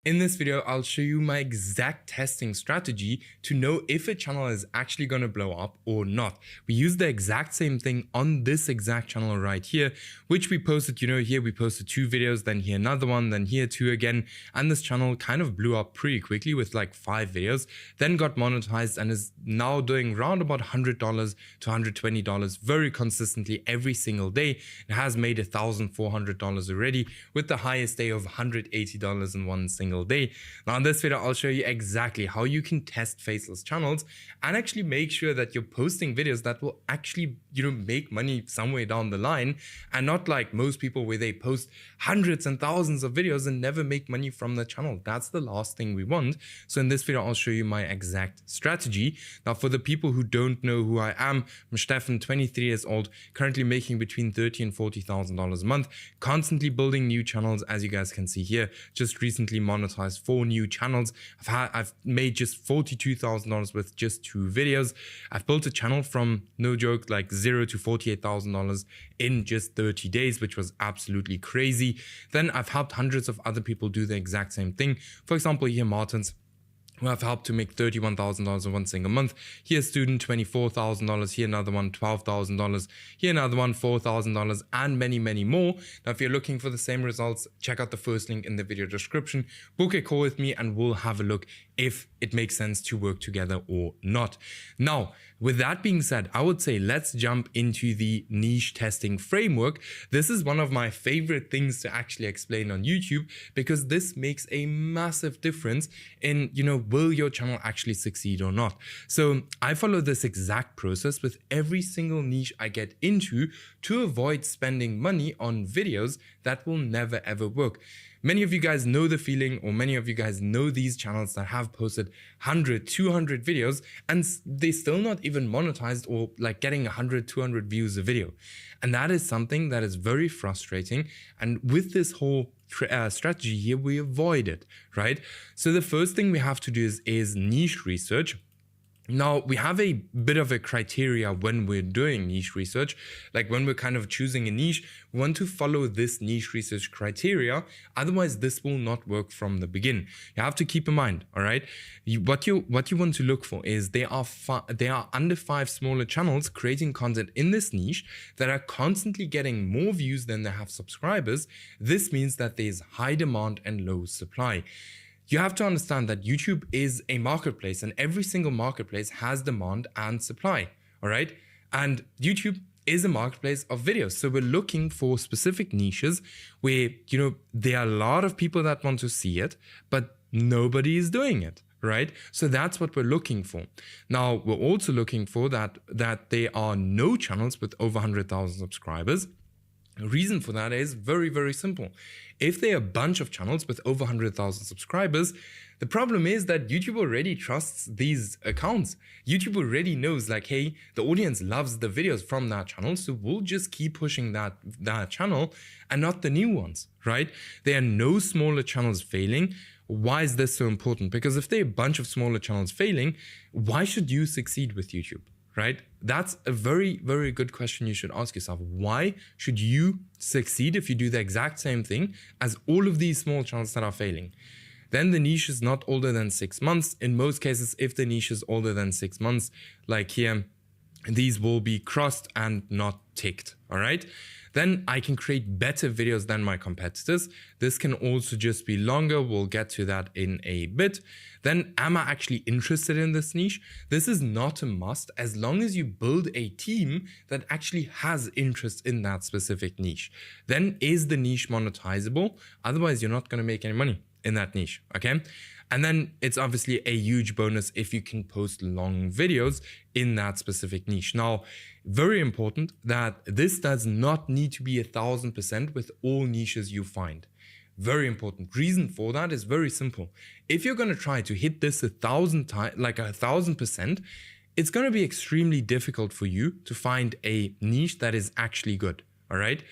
In this video, I'll show you my exact testing strategy to know if a channel is actually going to blow up or not. We use the exact same thing on this exact channel right here, which we posted, here we posted 2 videos, then here another one, then here 2 again. And this channel kind of blew up pretty quickly with like 5 videos, then got monetized and is now doing around about $100 to $120 very consistently every single day. It has made $1,400 already with the highest day of $180 in one single day. Now in this video, I'll show you exactly how you can test faceless channels and actually make sure that you're posting videos that will actually, make money somewhere down the line, and not like most people where they post hundreds and thousands of videos and never make money from the channel. That's the last thing we want. So in this video, I'll show you my exact strategy. Now for the people who don't know who I am, I'm Stefan, 23 years old, currently making between $30,000 and $40,000 a month, constantly building new channels. As you guys can see here, just recently monetized 4 new channels. I've made just $42,000 with just 2 videos. I've built a channel from, no joke, like $0 to $48,000 in just 30 days, which was absolutely crazy. Then I've helped hundreds of other people do the exact same thing. For example, here Martins, who I've helped to make $31,000 in one single month. Here a student, $24,000. Here another one, $12,000. Here another one, $4,000, and many, many more. Now, if you're looking for the same results, check out the first link in the video description. Book a call with me and we'll have a look if it makes sense to work together or not. Now, with that being said, I would say let's jump into the niche testing framework. This is one of my favorite things to actually explain on YouTube because this makes a massive difference in, will your channel actually succeed or not? So I follow this exact process with every single niche I get into to avoid spending money on videos that will never ever work. Many of you guys know the feeling, or many of you guys know these channels that have posted 100, 200 videos and they still not even monetized or like getting 100, 200 views a video. And that is something that is very frustrating. And with this whole strategy here, we avoid it, right? So the first thing we have to do is niche research. Now, we have a bit of a criteria when we're doing niche research. Like when we're kind of choosing a niche, we want to follow this niche research criteria. Otherwise, this will not work from the beginning. You have to keep in mind, all right? What you want to look for is there are under 5 smaller channels creating content in this niche that are constantly getting more views than they have subscribers. This means that there's high demand and low supply. You have to understand that YouTube is a marketplace and every single marketplace has demand and supply, all right? And YouTube is a marketplace of videos. So we're looking for specific niches where, there are a lot of people that want to see it, but nobody is doing it, right? So that's what we're looking for. Now, we're also looking for that there are no channels with over 100,000 subscribers. The reason for that is very, very simple. If there are a bunch of channels with over 100,000 subscribers, the problem is that YouTube already trusts these accounts. YouTube already knows like, hey, the audience loves the videos from that channel, so we'll just keep pushing that channel and not the new ones, right? There are no smaller channels failing. Why is this so important? Because if there are a bunch of smaller channels failing, why should you succeed with YouTube? Right? That's a very, very good question you should ask yourself. Why should you succeed if you do the exact same thing as all of these small channels that are failing? Then the niche is not older than 6 months. In most cases, if the niche is older than 6 months, like here, these will be crossed and not ticked, all right? Then I can create better videos than my competitors. This can also just be longer. We'll get to that in a bit. Then am I actually interested in this niche? This is not a must as long as you build a team that actually has interest in that specific niche. Then is the niche monetizable? Otherwise, you're not going to make any money in that niche, okay? And then it's obviously a huge bonus if you can post long videos in that specific niche. Now, very important that this does not need to be 1,000% with all niches you find. Very important. Reason for that is very simple. If you're going to try to hit this 1,000 times, like 1,000%, it's going to be extremely difficult for you to find a niche that is actually good. All right.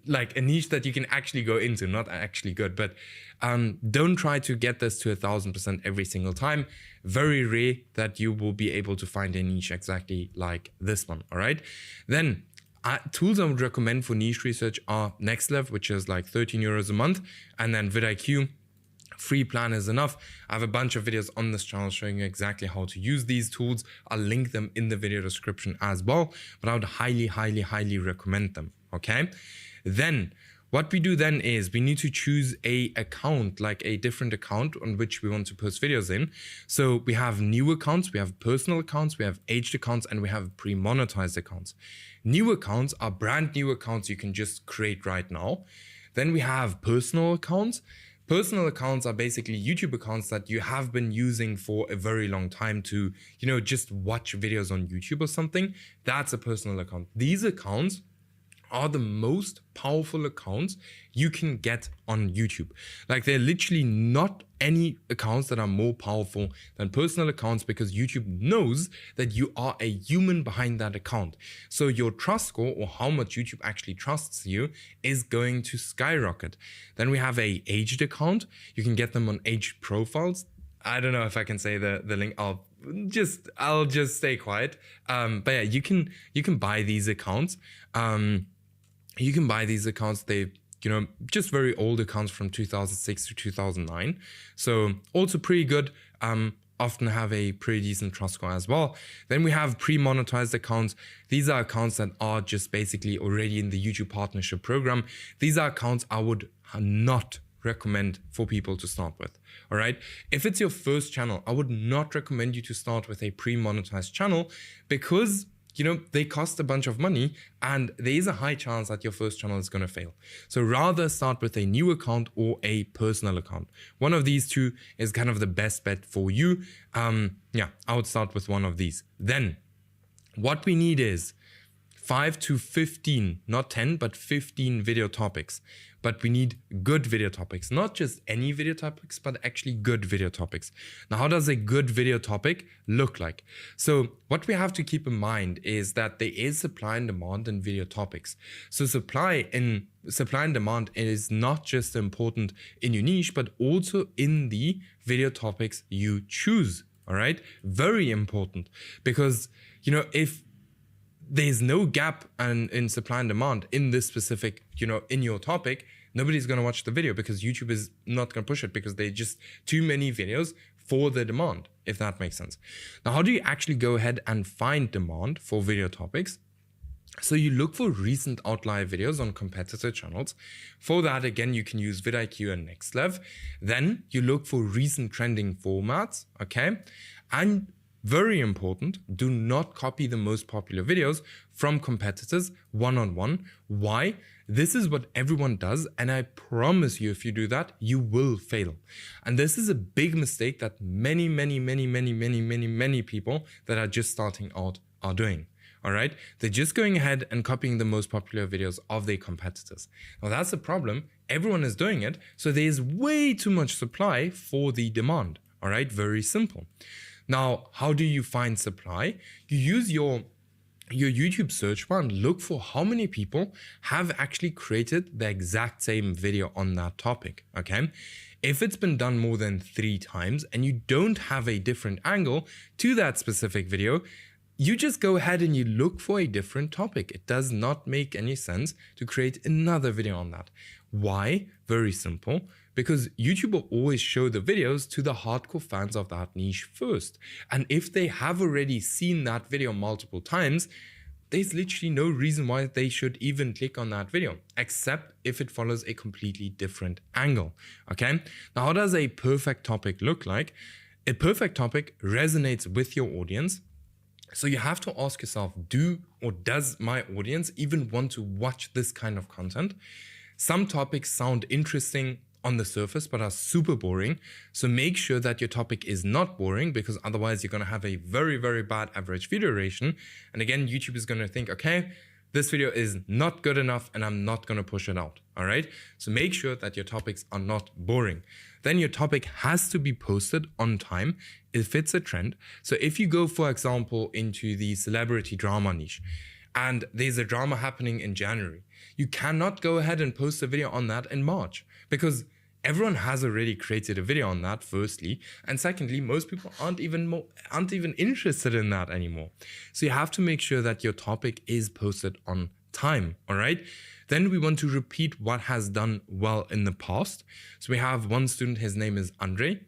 Like a niche that you can actually go into, not actually good, but don't try to get this to 1,000% every single time. Very rare that you will be able to find a niche exactly like this one. All right. Then tools I would recommend for niche research are Nextlev, which is like 13 euros a month, and then vidIQ, free plan is enough. I have a bunch of videos on this channel showing you exactly how to use these tools. I'll link them in the video description as well, but I would highly recommend them. Okay, then what we do then is we need to choose a account, like a different account on which we want to post videos in. So we have new accounts, we have personal accounts, we have aged accounts, and we have pre-monetized accounts. New accounts are brand new accounts you can just create right now. Then we have personal accounts. Personal accounts are basically YouTube accounts that you have been using for a very long time to, just watch videos on YouTube or something. That's a personal account. These accounts are the most powerful accounts you can get on YouTube. Like, they're literally not any accounts that are more powerful than personal accounts, because YouTube knows that you are a human behind that account. So your trust score, or how much YouTube actually trusts you, is going to skyrocket. Then we have a aged account. You can get them on aged profiles. I don't know if I can say the link. I'll just stay quiet. But yeah, you can buy these accounts. You can buy these accounts. They, just very old accounts from 2006 to 2009. So also pretty good. Often have a pretty decent trust score as well. Then we have pre-monetized accounts. These are accounts that are just basically already in the YouTube partnership program. These are accounts I would not recommend for people to start with. All right. If it's your first channel, I would not recommend you to start with a pre-monetized channel, because they cost a bunch of money and there is a high chance that your first channel is going to fail. So rather start with a new account or a personal account. One of these two is kind of the best bet for you. Yeah, I would start with one of these. Then what we need is 5 to 15, not 10, but 15 video topics. But we need good video topics, not just any video topics, but actually good video topics. Now, how does a good video topic look like? So what we have to keep in mind is that there is supply and demand in video topics. So supply and demand is not just important in your niche, but also in the video topics you choose. All right, very important, because if there's no gap in supply and demand in this specific, in your topic, nobody's going to watch the video, because YouTube is not going to push it, because there's just too many videos for the demand, if that makes sense. Now, how do you actually go ahead and find demand for video topics? So you look for recent outlier videos on competitor channels. For that, again, you can use vidIQ and NextLev. Then you look for recent trending formats, okay? And very important, do not copy the most popular videos from competitors one-on-one. Why? This is what everyone does, and I promise you, if you do that, you will fail. And this is a big mistake that many people that are just starting out are doing. All right, they're just going ahead and copying the most popular videos of their competitors. Now that's a problem. Everyone is doing it, so there's way too much supply for the demand. All right, very simple. Now, how do you find supply? You use your YouTube search bar and look for how many people have actually created the exact same video on that topic, okay? If it's been done more than 3 times and you don't have a different angle to that specific video, you just go ahead and you look for a different topic. It does not make any sense to create another video on that. Why? Very simple. Because YouTube will always show the videos to the hardcore fans of that niche first. And if they have already seen that video multiple times, there's literally no reason why they should even click on that video, except if it follows a completely different angle, okay? Now, how does a perfect topic look like? A perfect topic resonates with your audience. So you have to ask yourself, does my audience even want to watch this kind of content? Some topics sound interesting on the surface, but are super boring. So make sure that your topic is not boring, because otherwise you're going to have a very bad average video duration. And again, YouTube is going to think, okay, this video is not good enough and I'm not going to push it out. All right. So make sure that your topics are not boring. Then your topic has to be posted on time if it's a trend. So if you go, for example, into the celebrity drama niche, and there's a drama happening in January, you cannot go ahead and post a video on that in March, because everyone has already created a video on that, firstly, and secondly, most people aren't even interested in that anymore. So you have to make sure that your topic is posted on time, all right? Then we want to repeat what has done well in the past. So we have one student, his name is Andre,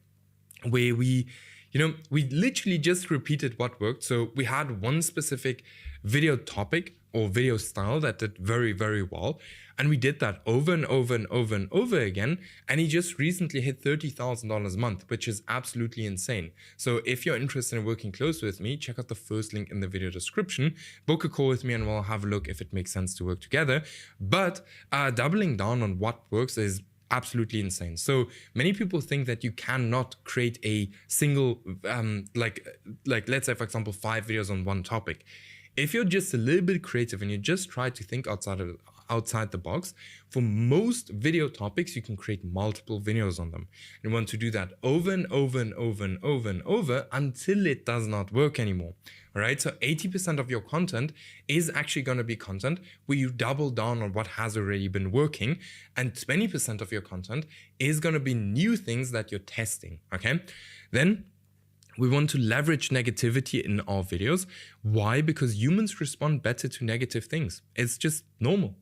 where we literally just repeated what worked. So we had one specific video topic or video style that did very, very well. And we did that over and over and over and over again. And he just recently hit $30,000 a month, which is absolutely insane. So if you're interested in working close with me, check out the first link in the video description, book a call with me, and we'll have a look if it makes sense to work together. But doubling down on what works is absolutely insane. So many people think that you cannot create a single, like let's say, for example, 5 videos on one topic. If you're just a little bit creative and you just try to think outside the box, for most video topics, you can create multiple videos on them. You want to do that over and over and over and over and over until it does not work anymore. All right, so 80% of your content is actually going to be content where you double down on what has already been working, and 20% of your content is going to be new things that you're testing. Okay, then we want to leverage negativity in our videos. Why? Because humans respond better to negative things. It's just normal,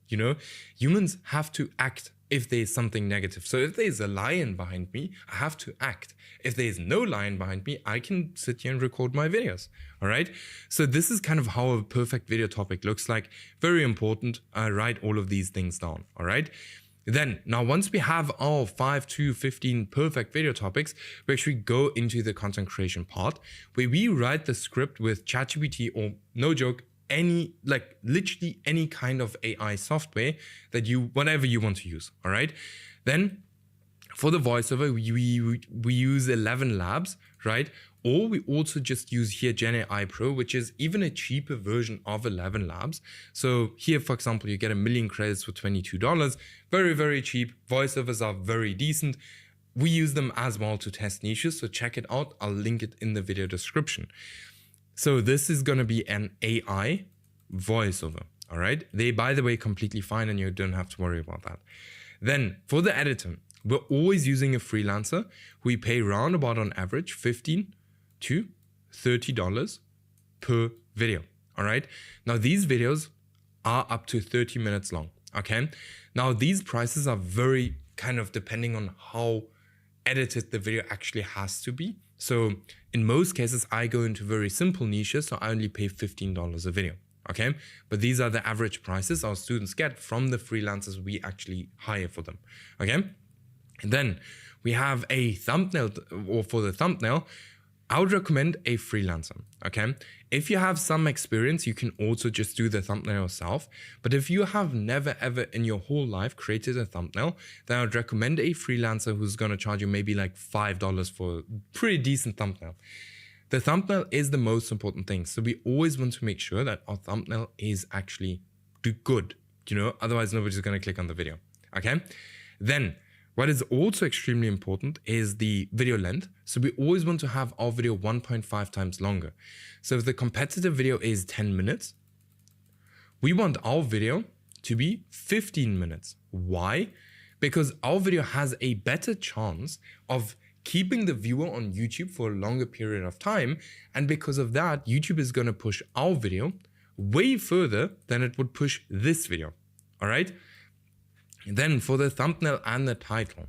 Humans have to act if there's something negative. So if there's a lion behind me, I have to act. If there's no lion behind me, I can sit here and record my videos. All right. So this is kind of how a perfect video topic looks like. Very important. Write all of these things down. All right. Then, now once we have our 5 to 15 perfect video topics, we actually go into the content creation part where we write the script with ChatGPT, or no joke, literally any kind of AI software that whatever you want to use. All right. Then for the voiceover, we use 11 Labs, right? Or we also just use here Gen AI Pro, which is even a cheaper version of 11 Labs. So here, for example, you get 1 million credits for $22. Very, very cheap. Voiceovers are very decent. We use them as well to test niches. So check it out. I'll link it in the video description. So this is going to be an AI voiceover. All right. They, by the way, completely fine, and you don't have to worry about that. Then for the editor, we're always using a freelancer. We pay round about on average $15 to $30 per video. All right. Now these videos are up to 30 minutes long. Okay. Now these prices are very kind of depending on how edited the video actually has to be. So in most cases, I go into very simple niches, so I only pay $15 a video. Okay. But these are the average prices our students get from the freelancers we actually hire for them. Okay. And then we have a thumbnail, or for the thumbnail, I would recommend a freelancer, okay? If you have some experience, you can also just do the thumbnail yourself. But if you have never ever in your whole life created a thumbnail, then I would recommend a freelancer who's going to charge you maybe like $5 for a pretty decent thumbnail. The thumbnail is the most important thing. So we always want to make sure that our thumbnail is actually good, otherwise nobody's going to click on the video, okay? Then what is also extremely important is the video length. So we always want to have our video 1.5 times longer. So if the competitive video is 10 minutes, we want our video to be 15 minutes. Why? Because our video has a better chance of keeping the viewer on YouTube for a longer period of time. And because of that, YouTube is going to push our video way further than it would push this video. All right. Then for the thumbnail and the title,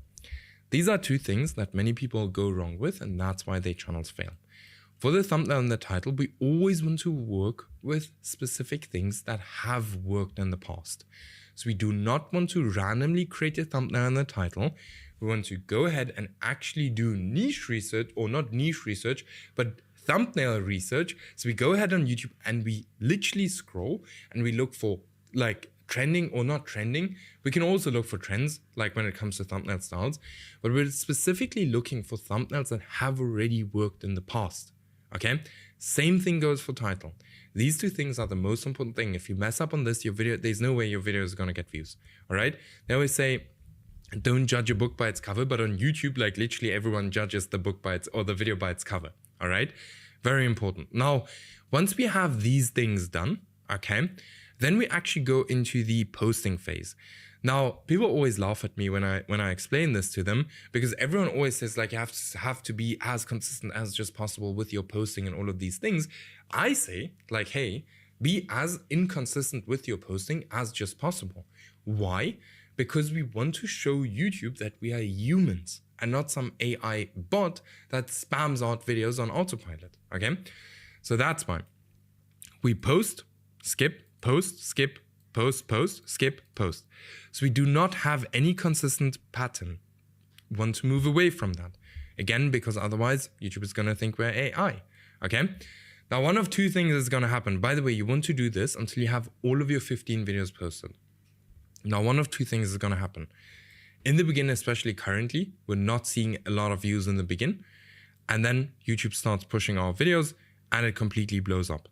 these are two things that many people go wrong with, and that's why their channels fail. For the thumbnail and the title, we always want to work with specific things that have worked in the past. So we do not want to randomly create a thumbnail and the title. We want to go ahead and actually do niche research, or not niche research, but thumbnail research. So we go ahead on YouTube and we literally scroll and we look for like trending or not trending. We can also look for trends, like when it comes to thumbnail styles, but we're specifically looking for thumbnails that have already worked in the past. Okay. Same thing goes for title. These two things are the most important thing. If you mess up on this, your video, there's no way your video is going to get views. All right. They always say, don't judge a book by its cover, but on YouTube, like literally everyone judges the book by its, or the video by its cover. All right. Very important. Now, once we have these things done, okay, then we actually go into the posting phase. Now, people always laugh at me when I explain this to them, because everyone always says like you have to be as consistent as just possible with your posting and all of these things. I say like, hey, Be as inconsistent with your posting as just possible. Why? Because we want to show YouTube that we are humans and not some AI bot that spams out videos on autopilot. Okay, so that's why we post, skip, post, skip, post, post, skip, post. So we do not have any consistent pattern. We want to move away from that. Again, because otherwise YouTube is going to think we're AI. Okay, now one of two things is going to happen. By the way, you want to do this until you have all of your 15 videos posted. Now, one of two things is going to happen. In the beginning, especially currently, we're not seeing a lot of views in the begin. And then YouTube starts pushing our videos and it completely blows up.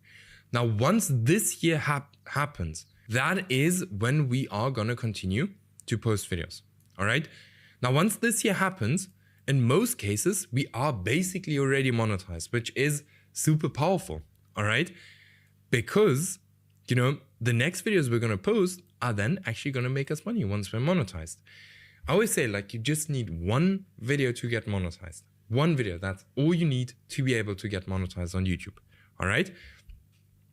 Now, once this year happens, that is when we are going to continue to post videos. All right. Now, once this year happens, in most cases, we are basically already monetized, which is super powerful. All right. Because, you know, the next videos we're going to post are then actually going to make us money once we're monetized. I always say, like, you just need one video to get monetized. One video, that's all you need to be able to get monetized on YouTube. All right.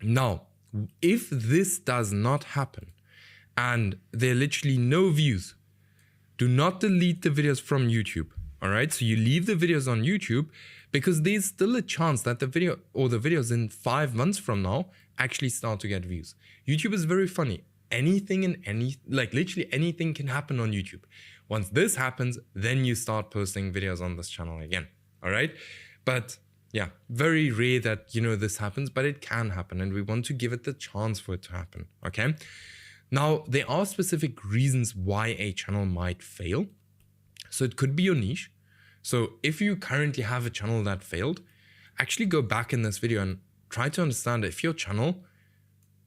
Now, if this does not happen and there are literally no views, do not delete the videos from YouTube. All right. So you leave the videos on YouTube because there's still a chance that the video or the videos in 5 months from now actually start to get views. YouTube is very funny. Anything and literally anything can happen on YouTube. Once this happens, then you start posting videos on this channel again. All right. But yeah, very rare that, you know, this happens, but it can happen. And we want to give it the chance for it to happen. Okay. Now, there are specific reasons why a channel might fail. So it could be your niche. So if you currently have a channel that failed, actually go back in this video and try to understand if your channel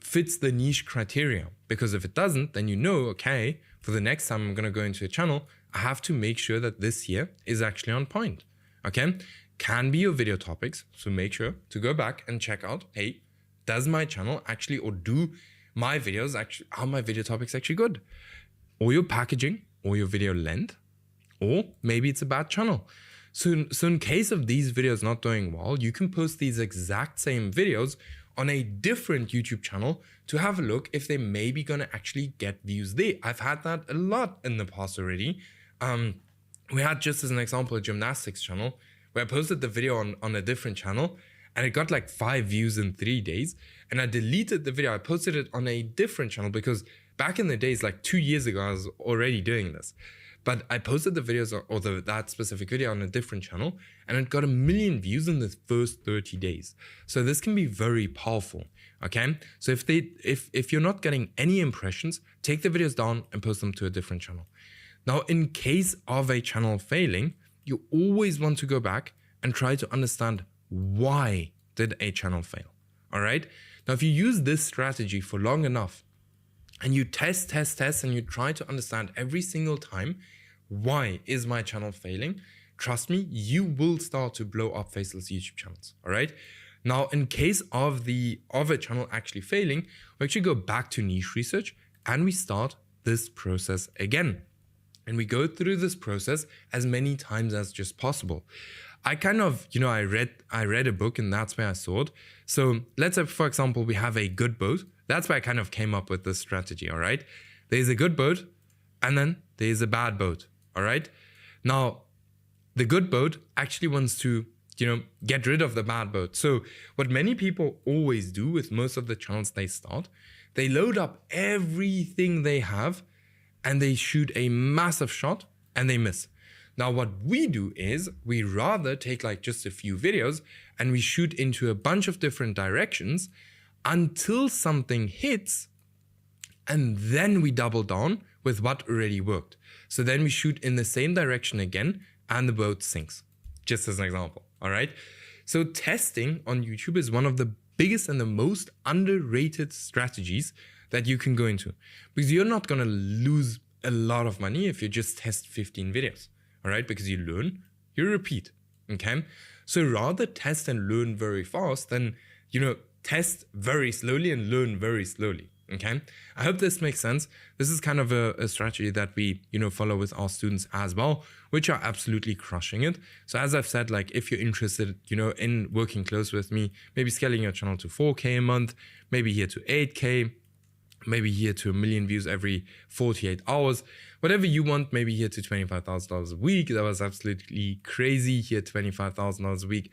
fits the niche criteria. Because if it doesn't, then you know, okay, for the next time I'm going to go into a channel, I have to make sure that this year is actually on point. Okay. Can be your video topics. So make sure to go back and check out, hey, does my channel actually, or do my videos actually, are my video topics actually good? Or your packaging, or your video length, or maybe it's a bad channel. So in case of these videos not doing well, you can post these exact same videos on a different YouTube channel to have a look if they may be going to actually get views there. I've had that a lot in the past already. We had, just as an example, a gymnastics channel where I posted the video on a different channel and it got like 5 views in 3 days. And I deleted the video. I posted it on a different channel because back in the days, like 2 years ago, I was already doing this. But I posted the videos or that specific video on a different channel and it got 1 million views in the first 30 days. So this can be very powerful. Okay. So if you're not getting any impressions, take the videos down and post them to a different channel. Now, in case of a channel failing, you always want to go back and try to understand why did a channel fail. All right. Now, if you use this strategy for long enough and you test, and you try to understand every single time, why is my channel failing? Trust me, you will start to blow up faceless YouTube channels. All right. Now, in case of a channel actually failing, we actually go back to niche research and we start this process again. And we go through this process as many times as just possible. I kind of, you know, I read a book and that's where I saw it. So let's say, for example, we have a good boat. That's where I kind of came up with this strategy. All right. There's a good boat and then there's a bad boat. All right. Now, the good boat actually wants to, you know, get rid of the bad boat. So what many people always do with most of the channels they start, they load up everything they have and they shoot a massive shot and they miss. Now, what we do is we rather take like just a few videos and we shoot into a bunch of different directions until something hits, and then we double down with what already worked. So then we shoot in the same direction again and the boat sinks, just as an example. All right. So testing on YouTube is one of the biggest and the most underrated strategies that you can go into, because you're not going to lose a lot of money if you just test 15 videos. All right. Because you learn, you repeat. Okay. So rather test and learn very fast than, you know, test very slowly and learn very slowly. Okay, I hope this makes sense. This is kind of a strategy that we, follow with our students as well, which are absolutely crushing it. So as I've said, like if you're interested, in working close with me, maybe scaling your channel to 4K a month, maybe here to 8K, maybe here to 1 million views every 48 hours, whatever you want, maybe here to $25,000 a week. That was absolutely crazy. Here, $25,000 a week.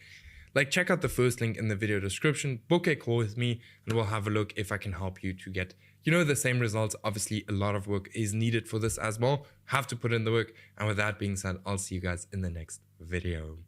Like, check out the first link in the video description, book a call with me, and we'll have a look if I can help you to get, the same results. Obviously, a lot of work is needed for this as well. Have to put in the work. And with that being said, I'll see you guys in the next video.